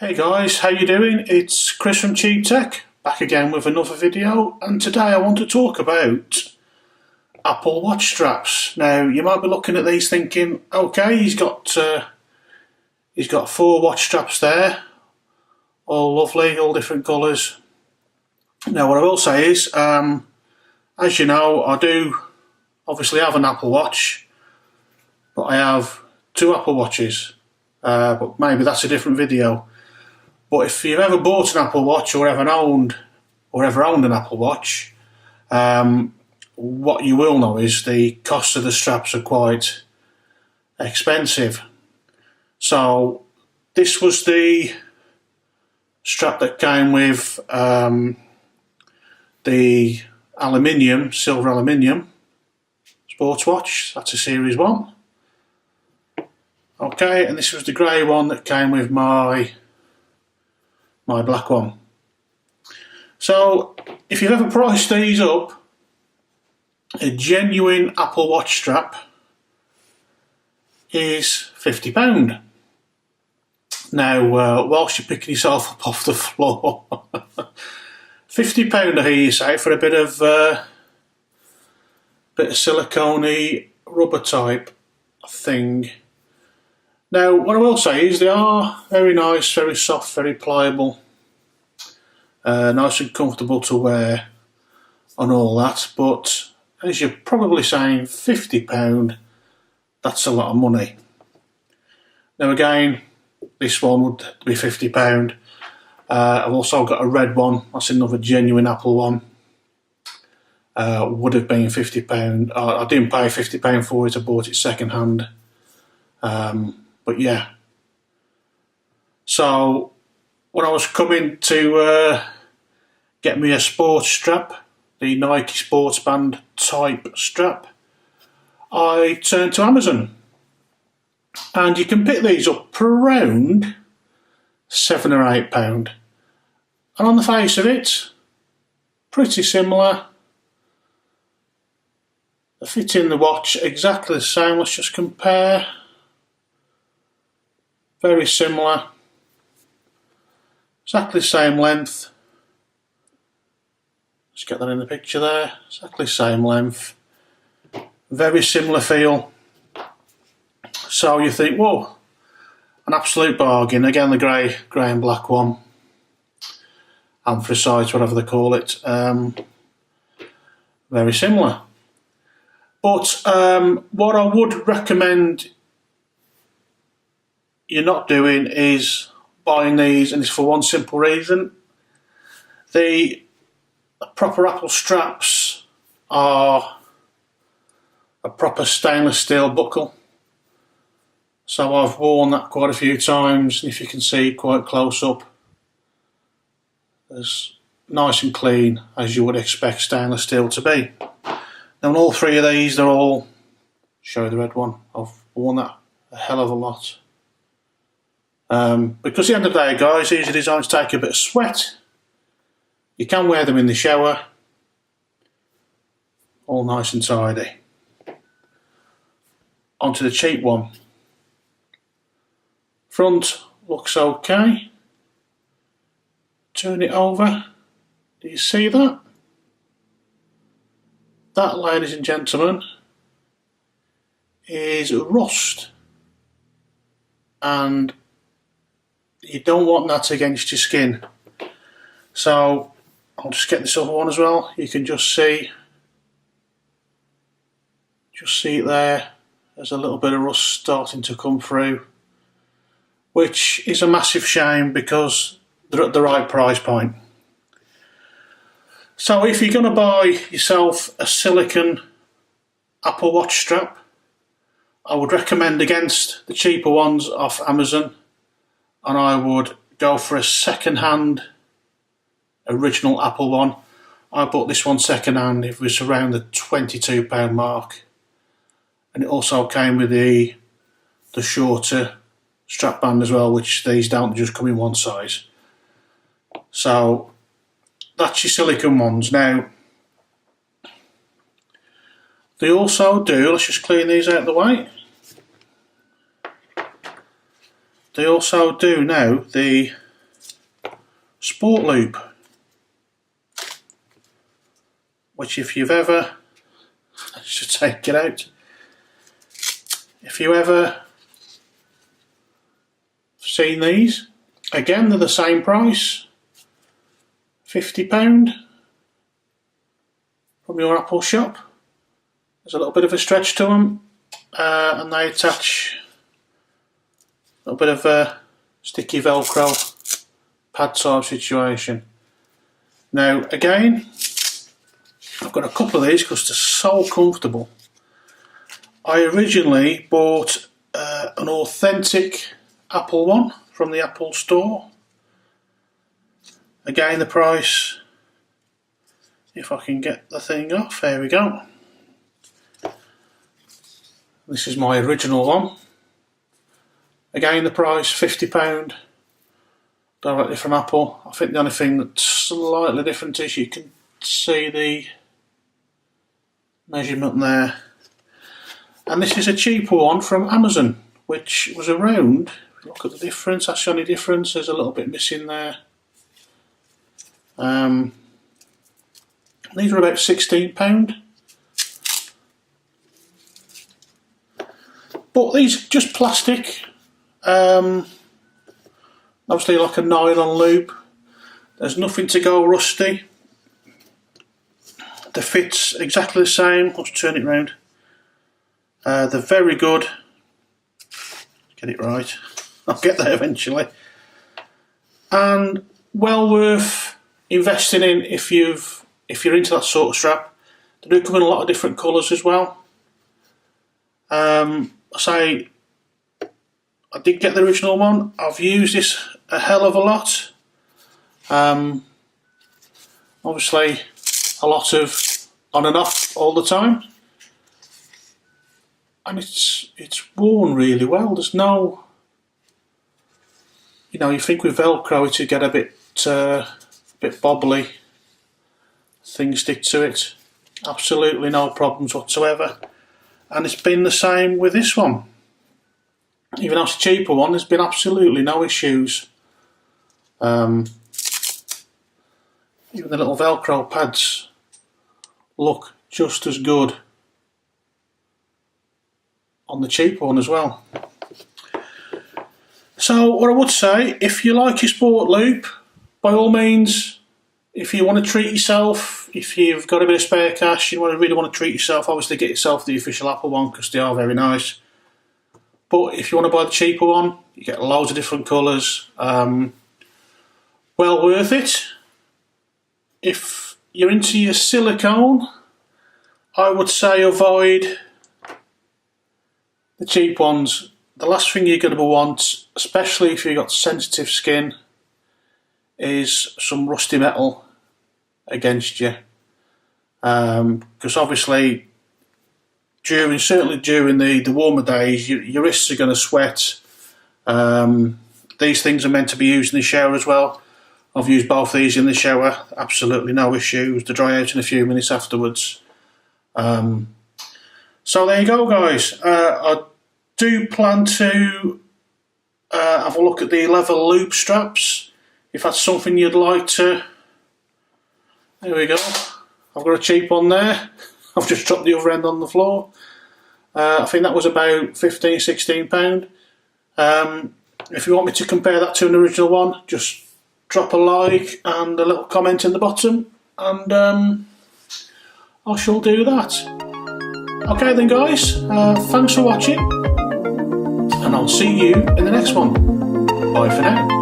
Hey guys, how you doing? It's Chris from Cheap Tech, back again with another video, and today I want to talk about Apple Watch straps. Now you might be looking at these thinking, okay, he's got 4 watch straps there, all lovely, all different colours. Now what I will say is, as you know, I do obviously have an Apple Watch, but I have 2 Apple Watches, but maybe that's a different video. But if you've ever bought an Apple Watch or ever owned an Apple Watch, what you will know is the cost of the straps are quite expensive. So this was the strap that came with the silver aluminium sports watch. That's a Series 1. Okay, and this was the grey one that came with my black one. So if you've ever priced these up, a genuine Apple Watch strap is £50. Now whilst you're picking yourself up off the floor, £50 I hear you say for a bit of silicone rubber type thing. Now what I will say is they are very nice, very soft, very pliable, nice and comfortable to wear and all that, but as you're probably saying, £50, that's a lot of money. Now again, this one would be £50. I've also got a red one, that's another genuine Apple one, would have been £50. I didn't pay £50 for it, I bought it second hand. But yeah, so when I was coming to get me a sports strap, the Nike Sports Band type strap, I turned to Amazon, and you can pick these up for around £7 or £8, and on the face of it, pretty similar. The fit in the watch exactly the same. Let's just compare. Very similar, exactly the same length. Let's get that in the picture there, exactly the same length, very similar feel. So you think, whoa, an absolute bargain. Again, the grey and black one, anthracite, whatever they call it, very similar. But what I would recommend you're not doing is buying these, and it's for one simple reason. The proper Apple straps are a proper stainless steel buckle, so I've worn that quite a few times, and if you can see quite close up, it's nice and clean as you would expect stainless steel to be. Now on all 3 of these, they're all, show you the red one, I've worn that a hell of a lot. Because at the end of the day, guys, these are designed to take a bit of sweat. You can wear them in the shower, all nice and tidy. Onto the cheap one. Front looks okay. Turn it over. Do you see that? That, ladies and gentlemen, is rust, and you don't want that against your skin. So I'll just get this other one as well. You can just see it there. There's a little bit of rust starting to come through, which is a massive shame because they're at the right price point. So if you're going to buy yourself a silicone Apple Watch strap, I would recommend against the cheaper ones off Amazon, and I would go for a second-hand original Apple one. I bought this one second-hand. It was around the £22 mark, and it also came with the shorter strap band as well, which these don't just come in one size. So that's your silicone ones. Now they also do, let's just clean these out of the way. They also do now the sport loop, which if you've ever, I should take it out, if you ever seen these, again they're the same price, £50 from your Apple shop. There's a little bit of a stretch to them, and they attach a little bit of a sticky Velcro pad type situation. Now again, I've got a couple of these because they're so comfortable. I originally bought an authentic Apple one from the Apple store. Again, the price, if I can get the thing off, there we go. This is my original one. Again, the price, £50, directly from Apple. I think the only thing that's slightly different is you can see the measurement there. And this is a cheaper one from Amazon, which was around, if you look at the difference, that's the only difference, there's a little bit missing there. These are about £16. But these are just plastic, obviously like a nylon loop. There's nothing to go rusty. The fit's exactly the same. Let's turn it round. They're very good. Get it right. I'll get there eventually. And well worth investing in if you're into that sort of strap. They do come in a lot of different colours as well. I did get the original one. I've used this a hell of a lot. Obviously a lot of on and off all the time, and it's worn really well. There's no, you think with Velcro it would get a bit bobbly, things stick to it. Absolutely no problems whatsoever. And it's been the same with this one. Even though it's a cheaper one, there's been absolutely no issues. Even the little Velcro pads look just as good on the cheaper one as well. So what I would say, if you like your sport loop, by all means, if you want to treat yourself, if you've got a bit of spare cash, you really want to treat yourself, obviously get yourself the official Apple one because they are very nice. But if you want to buy the cheaper one, you get loads of different colours. Well worth it. If you're into your silicone, I would say avoid the cheap ones. The last thing you're going to want, especially if you've got sensitive skin, is some rusty metal against you. Because obviously, certainly during the warmer days, your wrists are going to sweat. These things are meant to be used in the shower as well. I've used both these in the shower, absolutely no issues. They dry out in a few minutes afterwards. So there you go, guys. I do plan to have a look at the leather loop straps. If that's something you'd like to... There we go. I've got a cheap one there. I've just dropped the other end on the floor. I think that was about £15–16. If you want me to compare that to an original one, just drop a like and a little comment in the bottom, and I shall do that. Okay then, guys, thanks for watching, and I'll see you in the next one. Bye for now.